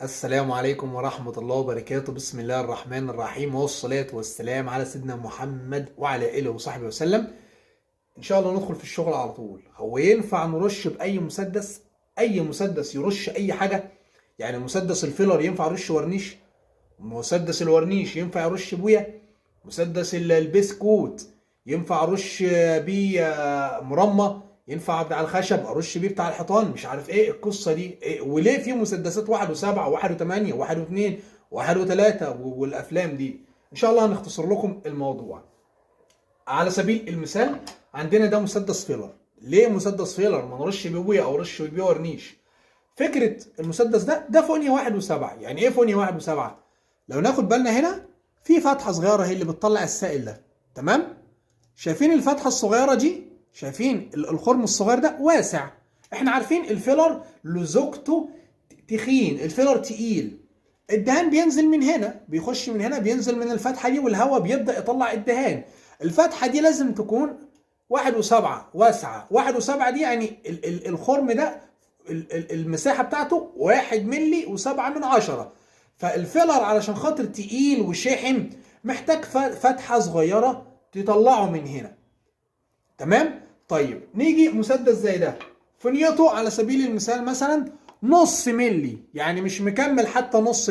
السلام عليكم ورحمة الله وبركاته. بسم الله الرحمن الرحيم، والصلاة والسلام على سيدنا محمد وعلى آله وصحبه وسلم. إن شاء الله ندخل في الشغل على طول. هو ينفع نرش بأي مسدس؟ أي مسدس يرش أي حاجة؟ يعني مسدس الفيلر ينفع يرش ورنيش؟ مسدس الورنيش ينفع يرش بويا؟ مسدس البسكوت ينفع ارش بيه مرمى؟ ينفع بتاع الخشب ارش بيه بتاع الحيطان؟ مش عارف ايه القصه دي إيه؟ وليه في مسدسات 1 و7 و1 و8 و1 و2 و1 و3 والافلام دي؟ ان شاء الله هنختصر لكم الموضوع. على سبيل المثال، عندنا ده مسدس فيلر. ليه مسدس فيلر؟ ما نرش بيه بويا او رش بيه ورنيش. فكره المسدس ده فونيا 1 و7. يعني ايه فونيا 1 و7؟ لو ناخد بالنا هنا في فتحه صغيره هي اللي بتطلع السائل ده، تمام؟ شايفين الفتحه الصغيره دي؟ شايفين الخرم الصغير ده واسع؟ احنا عارفين الفيلر لزوجته تخين، الفيلر تقيل. الدهان بينزل من هنا، بيخش من هنا، بينزل من الفتحه دي، والهواء بيبدا يطلع الدهان. الفتحه دي لازم تكون 1 و7 واسعه. 1 و7 دي يعني الخرم ده المساحه بتاعته 1 ملي و7 من 10. فالفيلر علشان خاطر تقيل وشحم محتاج فتحه صغيره تطلعه من هنا، تمام؟ طيب نيجي مسدس زي ده، فنيته على سبيل المثال مثلا نص ملي، يعني مش مكمل حتى نص.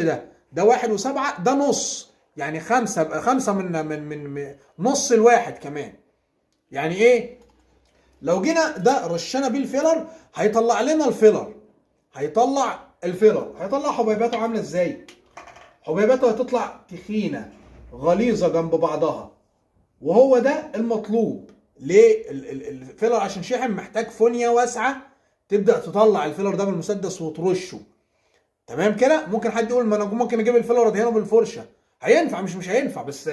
ده 1 و7، ده نص، يعني 5 من نص الواحد كمان. يعني ايه؟ لو جينا ده رشنا بيه الفيلر هيطلع لنا هيطلع حبيباته عامله ازاي؟ حبيباته هتطلع تخينه غليظه جنب بعضها، وهو ده المطلوب. ليه؟ الفيلر عشان شحم محتاج فونيا واسعه تبدا تطلع الفيلر ده بالمسدس وترشه، تمام كده؟ ممكن حد يقول ما انا ممكن اجيب الفيلر ادهنه بالفرشه. هينفع؟ مش هينفع، بس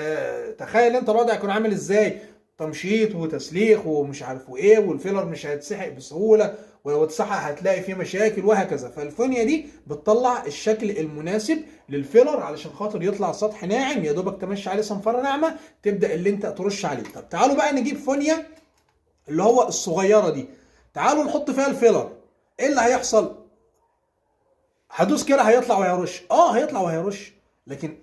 تخيل انت الوضع هيكون عامل ازاي؟ تمشيط وتسليخ ومش عارف ايه، والفيلر مش هيتسحق بسهوله، ولو اتسحق هتلاقي فيه مشاكل وهكذا. فالفونيا دي بتطلع الشكل المناسب للفيلر علشان خاطر يطلع سطح ناعم يا دوبك تمشي عليه صنفره ناعمه تبدا اللي انت ترش عليه. طب تعالوا بقى نجيب فونيا اللي هو الصغيره دي، تعالوا نحط فيها الفيلر. ايه اللي هيحصل؟ هدوس كده هيطلع وهيرش، هيطلع وهيرش. لكن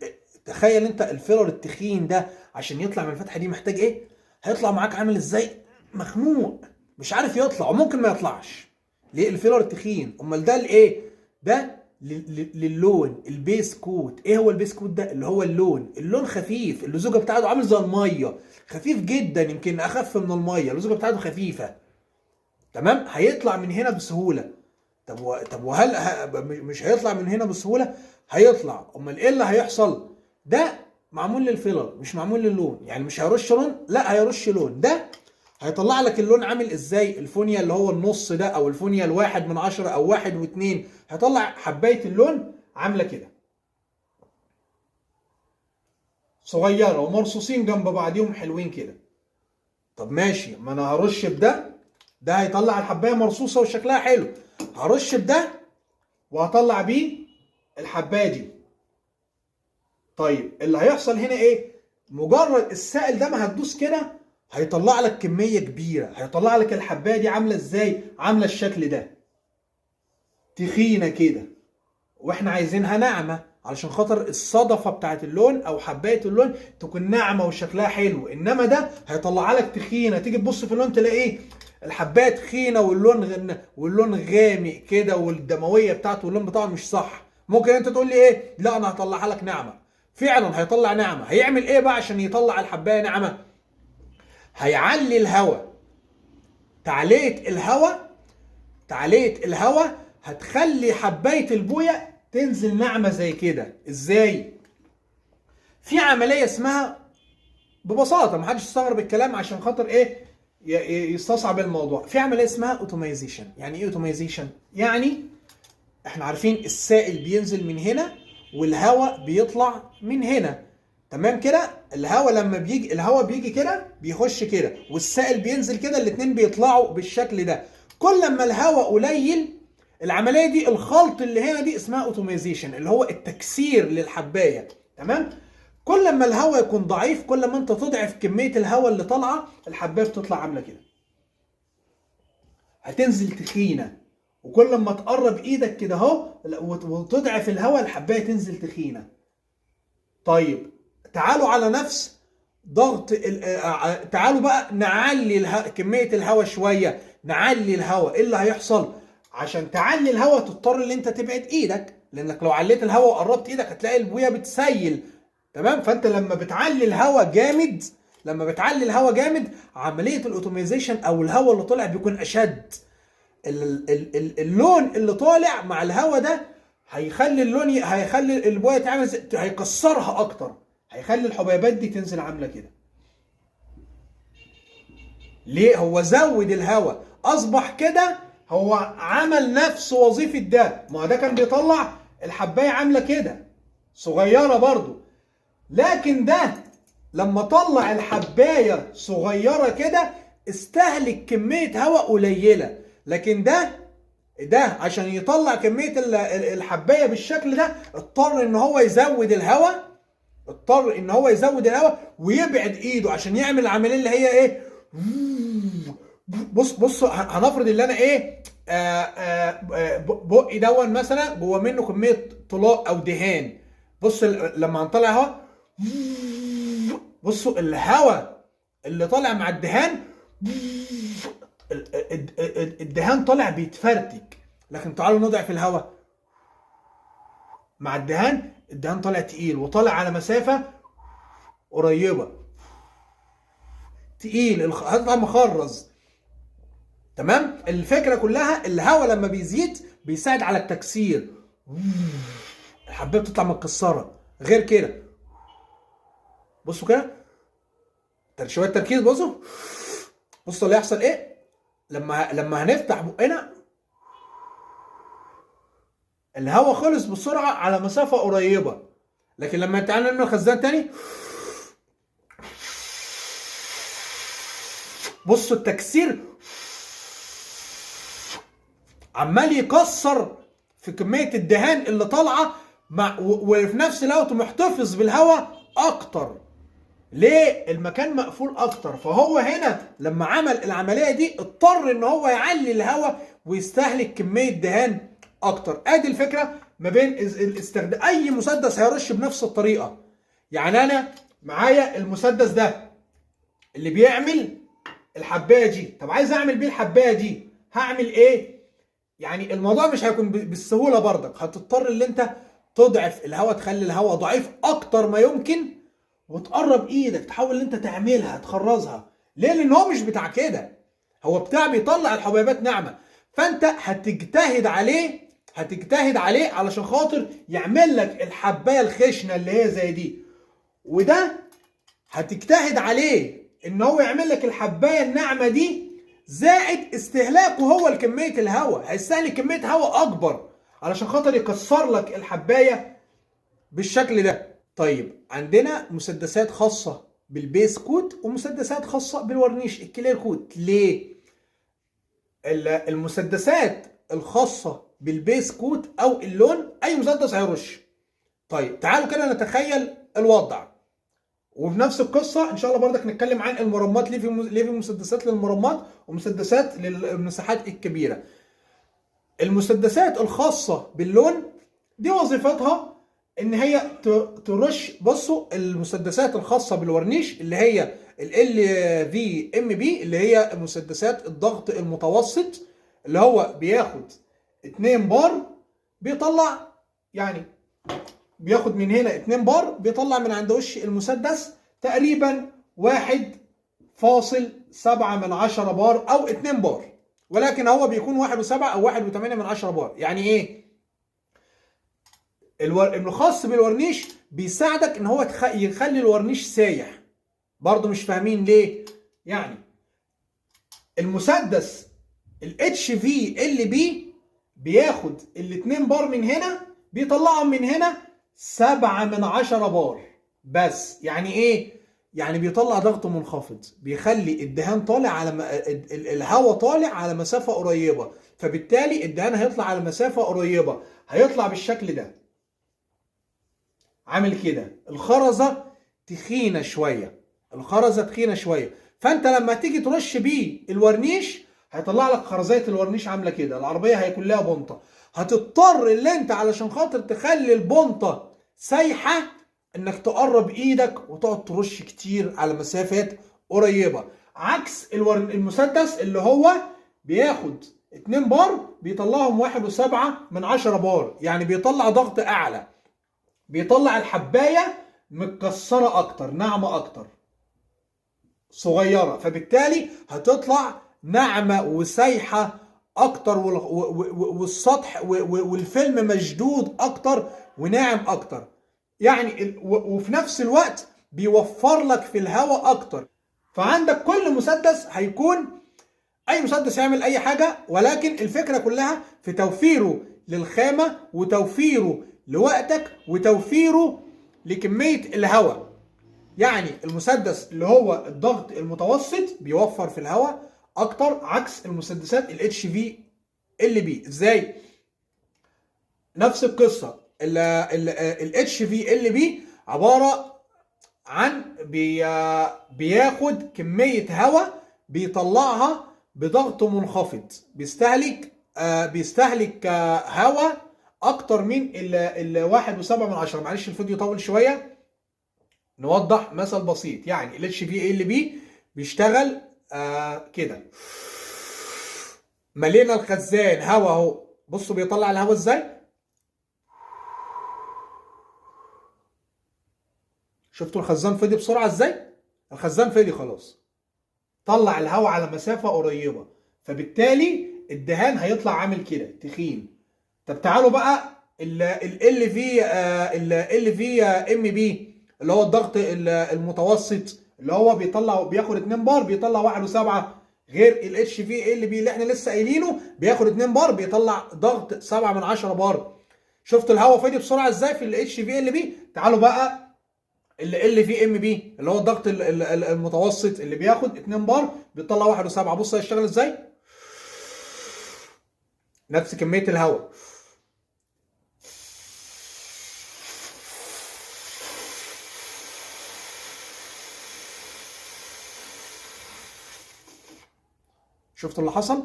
تخيل انت الفيلر التخين ده عشان يطلع من الفتحه دي محتاج ايه؟ هيطلع معاك عامل ازاي؟ مخنوق، مش عارف يطلع، وممكن ما يطلعش. ليه؟ الفيلر التخين. امال ده لايه؟ ده للون البيس كوت. ايه هو البيس كوت ده؟ اللي هو اللون خفيف، اللزوجه بتاعته عامل زي الميه، خفيف جدا، يمكن اخف من الميه، اللزوجه بتاعته خفيفه، تمام؟ هيطلع من هنا بسهوله. طب وهل مش هيطلع من هنا بسهوله؟ هيطلع. امال ايه اللي هيحصل؟ ده معمول للفيلر مش معمول للون، يعني مش هيرش لون، لا هيرش لون. ده هيطلع لك اللون عامل ازاي؟ الفونيا اللي هو النص ده، او الفونيا ال1 من 10 او 1 و2، هيطلع حبايه اللون عامله كده، صغيره ومرصوصين جنب بعضيهم حلوين كده. طب ماشي، ما انا هرش ده هيطلع الحبايه مرصوصه وشكلها حلو. هرش بده وهطلع بيه الحبايه دي. طيب اللي هيحصل هنا ايه؟ مجرد السائل ده ما هتدوس كده هيطلع لك كميه كبيره، هيطلع لك الحبايه دي عامله ازاي؟ عامله الشكل ده، تخينه كده، واحنا عايزينها ناعمه علشان خاطر الصدفه بتاعت اللون او حبايه اللون تكون ناعمه وشكلها حلو. انما ده هيطلع لك تخينه، تيجي تبص في اللون تلاقي ايه؟ الحبايه تخينه واللون غامق كده، والدمويه بتاعته واللون بتاعه مش صح. ممكن انت تقول لي ايه؟ لا انا هطلعها لك ناعمه. فعلا هيطلع ناعمه. هيعمل ايه بقى عشان يطلع الحبايه ناعمه؟ هيعلي الهواء. تعليه الهواء، تعليه الهواء هتخلي حبايه البويه تنزل ناعمه زي كده. ازاي؟ في عمليه اسمها، ببساطه محدش يستغرب الكلام عشان خاطر ايه يستصعب الموضوع، في عمليه اسمها اوتومايزيشن. يعني ايه اوتومايزيشن؟ يعني احنا عارفين السائل بينزل من هنا والهواء بيطلع من هنا، تمام كده؟ الهواء بيجي كده بيخش كده، والسائل بينزل كده، الاتنين بيطلعوا بالشكل ده. كل ما الهواء قليل، العمليه دي الخلط اللي هنا دي اسمها اوتومايزيشن، اللي هو التكسير للحبايه، تمام؟ كل ما الهواء يكون ضعيف، كل ما انت تضعف كميه الهواء اللي طالعه، الحبايه بتطلع عامله كده، هتنزل تخينه وكل ما تقرب ايدك كده اهو وتضعف الهواء الحبايه تنزل تخينه. طيب تعالوا على نفس ضغط تعالوا بقى نعلي كميه الهواء شويه، نعلي الهواء. ايه اللي هيحصل؟ عشان تعلي الهواء تضطر ان انت تبعد ايدك، لانك لو عليت الهواء وقربت ايدك هتلاقي البويه بتسيل. تمام؟ فانت لما بتعلي الهواء جامد، عمليه الاوتوميزيشن او الهواء اللي طالع بيكون اشد. اللون اللي طالع مع الهواء ده هيخلي البويه تعمل، هيكسرها اكتر، هيخلي الحبيبات دي تنزل عامله كده. ليه؟ هو زود الهواء، اصبح كده هو عمل نفس وظيفه ده. ما هو ده كان بيطلع الحبايه عامله كده صغيره برضو، لكن ده لما طلع الحبايه صغيره كده استهلك كميه هواء قليله. لكن ده عشان يطلع كميه الحبايه بالشكل ده اضطر ان هو يزود الهواء، ويبعد ايده عشان يعمل العمليه اللي هي ايه. بص هنفرض ان انا ايه، بقي دون مثلا جوه منه كميه طلاء او دهان. بص لما هنطلع هواء، بصوا الهواء اللي طالع مع الدهان، الدهان طالع بيتفرتك. لكن تعالوا نضعف الهواء مع الدهان طالع تقيل وطالع على مسافه قريبه، تقيل، هتطلع مخرز. تمام؟ الفكره كلها الهواء لما بيزيد بيساعد على التكسير، الحبايه بتطلع متكسره. غير كده بصوا كده شويه تركيز، بصوا اللي هيحصل ايه لما هنفتح بقنا. الهواء خلص بسرعه على مسافه قريبه، لكن لما تعالى نعمل الخزان تاني، بصوا التكسير عمال يكسر في كميه الدهان اللي طالعه وفي نفس الوقت محتفظ بالهواء اكتر. ليه؟ المكان مقفول اكتر. فهو هنا لما عمل العمليه دي اضطر ان هو يعلي الهواء ويستهلك كميه دهان اكتر. ادي الفكره ما بين الاستخدام. اي مسدس هيرش بنفس الطريقه. يعني انا معايا المسدس ده اللي بيعمل الحبايه دي، طب عايز اعمل بيه الحبايه دي هعمل ايه؟ يعني الموضوع مش هيكون بالسهوله برضك، هتضطر ان انت تضعف الهواء، تخلي الهواء ضعيف اكتر ما يمكن، وتقرب ايدك تحاول ان انت تعملها تخرزها. ليه؟ لان هو مش بتاع كده، هو بتاع بيطلع الحبيبات ناعمه. فانت هتجتهد عليه علشان خاطر يعمل لك الحبايه الخشنه اللي هي زي دي، وده هتجتهد عليه ان هو يعمل لك الحبايه الناعمه دي، زائد استهلاكه هو لكميه الهواء، هيستهلك كميه هواء اكبر علشان خاطر يكسر لك الحبايه بالشكل ده. طيب عندنا مسدسات خاصه بالبيس كوت ومسدسات خاصه بالورنيش الكلير كوت. ليه؟ المسدسات الخاصه بالبيس كوت او اللون اي مسدس هيرش. طيب تعالوا كده نتخيل الوضع، وفي نفس القصه ان شاء الله برضك نتكلم عن المرمات. ليه في مسدسات للمرمات ومسدسات للمساحات الكبيره. المسدسات الخاصه باللون دي وظيفتها ان هي ترش. بصوا المسدسات الخاصه بالورنيش اللي هي LVMB اللي هي مسدسات الضغط المتوسط، اللي هو بياخد 2 بار بيطلع، يعني بياخد من هنا 2 بار بيطلع من عند وش المسدس تقريبا 1.7 بار او 2 بار، ولكن هو بيكون 1.7 او 1.8 بار. يعني ايه؟ الخاص بالورنيش بيساعدك ان هو يخلي الورنيش سايح. برضو مش فاهمين ليه؟ يعني المسدس HVLB بياخد ال2 بار من هنا بيطلعهم من هنا 7 بار بس. يعني ايه؟ يعني بيطلع ضغط منخفض، بيخلي الدهان طالع على الهواء طالع على مسافة قريبة، فبالتالي الدهان هيطلع على مسافة قريبة، هيطلع بالشكل ده عامل كده. الخرزة تخينة شوية، فانت لما تيجي ترش بيه الورنيش هيطلع لك خرزية الورنيش عامله كده، العربيه هيكون لها بنطه. هتضطر اللي انت علشان خاطر تخلي البنطه سايحه انك تقرب ايدك وتقعد ترش كتير على مسافات قريبه، عكس المسدس اللي هو بياخد 2 بار بيطلعهم 1.7 بار، يعني بيطلع ضغط اعلى، بيطلع الحبايه متكسره اكتر، ناعمه اكتر، صغيره، فبالتالي هتطلع ناعمه وسايحه اكتر، والسطح والفيلم مشدود اكتر وناعم اكتر. يعني وفي نفس الوقت بيوفر لك في الهواء اكتر. فعندك كل مسدس هيكون، اي مسدس يعمل اي حاجه، ولكن الفكره كلها في توفيره للخامه وتوفيره لوقتك وتوفيره لكميه الهواء. يعني المسدس اللي هو الضغط المتوسط بيوفر في الهواء اكتر، عكس المسدسات الاتش في ال بي. ازاي؟ نفس القصه، الاتش في ال بي عباره عن بياخد كميه هواء بيطلعها بضغط منخفض، بيستهلك هواء اكتر من ال 1.7. معلش الفيديو طول شويه، نوضح مثل بسيط. يعني الاتش في ال بي بيشتغل كده، ملينا الخزان هواء اهو، بصوا بيطلع الهواء ازاي. شفتوا الخزان فضي بسرعه ازاي؟ الخزان فضي خلاص، طلع الهواء على مسافه قريبه، فبالتالي الدهان هيطلع عامل كده تخين. طب تعالوا بقى ال في ام بي اللي هو الضغط المتوسط، اللي هو بياخد 2 بار بيطلع 1.7، غير الاتش في ال بي اللي احنا لسه قايلينه بياخد 2 بار بيطلع ضغط 7 بار. شفتوا الهواء فضي بسرعه ازاي في الاتش في ال بي؟ تعالوا بقى ال في ام بي اللي هو الضغط المتوسط اللي بياخد 2 بار بيطلع 1.7، بص هيشتغل ازاي؟ نفس كميه الهواء. شفتوا اللي حصل؟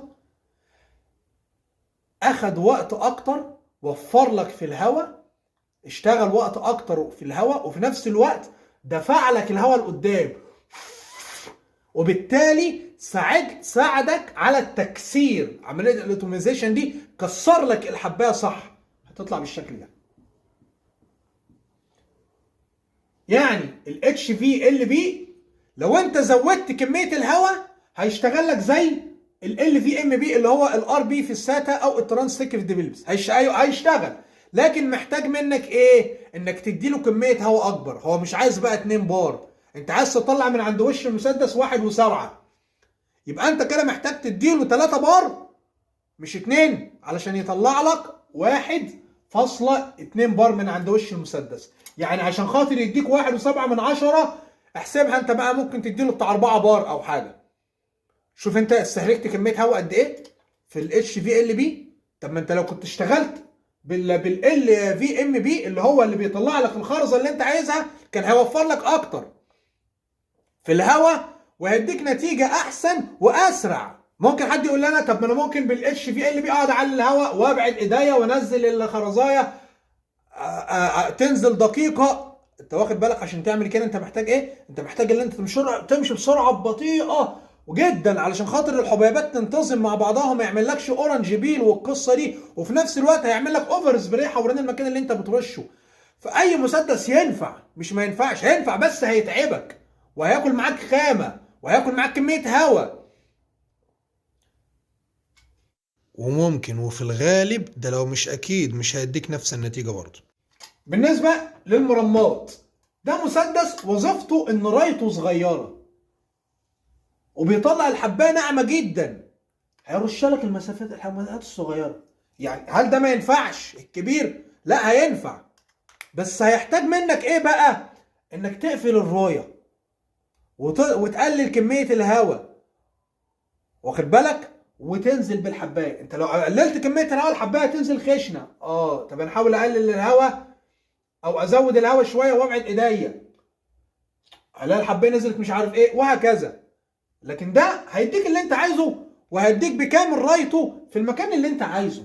اخد وقت اكتر، وفر لك في الهواء، اشتغل وقت اكتر في الهواء، وفي نفس الوقت دفع لك الهواء لقدام، وبالتالي ساعدك على التكسير. عمليه الاوتوميزيشن دي كسر لك الحبايه صح، هتطلع بالشكل ده. يعني الاتش في ال بي لو انت زودت كميه الهواء هيشتغل لك زي ال في ام بي اللي هو الار بي في الساتا او الترانسكتيف ديفلوبس، هيشتغل، لكن محتاج منك ايه؟ انك تديله كميه هواء اكبر. هو مش عايز بقى 2 بار، انت عايز تطلع من عند وش المسدس 1.7، يبقى انت كده محتاج تديله 3 بار مش 2، علشان يطلع لك 1.2 بار من عند وش المسدس. يعني عشان خاطر يديك 1.7، احسبها انت بقى، ممكن تديله بتاع 4 بار او حاجه. شوف انت استهلكت كميه هواء قد ايه في الاتش في ال بي. طب ما انت لو كنت اشتغلت بال في ام بي اللي هو اللي بيطلع لك الخرزه اللي انت عايزها، كان هيوفر لك اكتر في الهواء وهيديك نتيجه احسن واسرع. ممكن حد يقول لنا طب ما انا ممكن بالاتش في ال بي اقعد اعلي الهواء وابعد ايديا وانزل الخرزايه تنزل دقيقه. انت واخد بالك عشان تعمل كده انت محتاج ايه؟ انت محتاج ان انت تمشي بسرعه بطيئه وجدا علشان خاطر الحبيبات تنتظم مع بعضها، ما يعملكش اورنج بيل والقصه دي، وفي نفس الوقت هيعمل لك اوفر سبراي حوالين المكان اللي انت بترشه. فاي مسدس ينفع، مش ما ينفعش، هينفع بس هيتعبك وهياكل معاك خامه وهياكل معاك كميه هواء. وممكن وفي الغالب ده لو مش اكيد مش هيديك نفس النتيجة برضه. بالنسبه للمرمات، ده مسدس وظيفته ان رايته صغيره وبيطلع الحبايه ناعمه جدا، هيرش لك الحبايات الصغيره. يعني هل ده ما ينفعش الكبير؟ لا هينفع، بس هيحتاج منك ايه بقى؟ انك تقفل الرايه وتقلل كميه الهواء، واخد بالك، وتنزل بالحبايه. انت لو قللت كميه الهواء الحبايه تنزل خشنه. طب انا احاول اقلل الهواء او ازود الهواء شويه وابعد ايديا، الاقي الحبايه نزلت مش عارف ايه، وهكذا. لكن ده هيديك اللي انت عايزه وهيديك بكامل رايته في المكان اللي انت عايزه.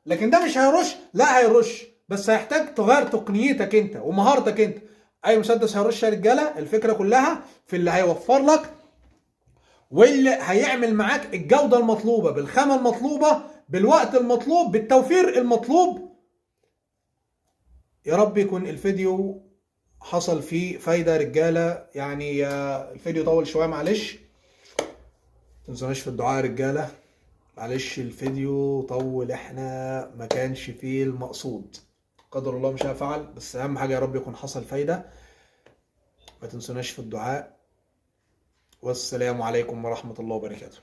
لكن ده مش هيرش، لا هيرش، بس هيحتاج تغير تقنيتك انت ومهارتك انت. اي مسدس هيرش يا رجاله الفكره كلها في اللي هيوفر لك واللي هيعمل معاك الجوده المطلوبه بالخامه المطلوبه بالوقت المطلوب بالتوفير المطلوب. يا رب يكون الفيديو حصل فيه فايده يا رجاله. يعني الفيديو طول شويه معلش، متنسوناش في الدعاء يا رجاله. معلش الفيديو طول، احنا ما كانش فيه المقصود، قدر الله مش فعل. بس اهم حاجه يا رب يكون حصل فايده. ما تنسوناش في الدعاء. والسلام عليكم ورحمه الله وبركاته.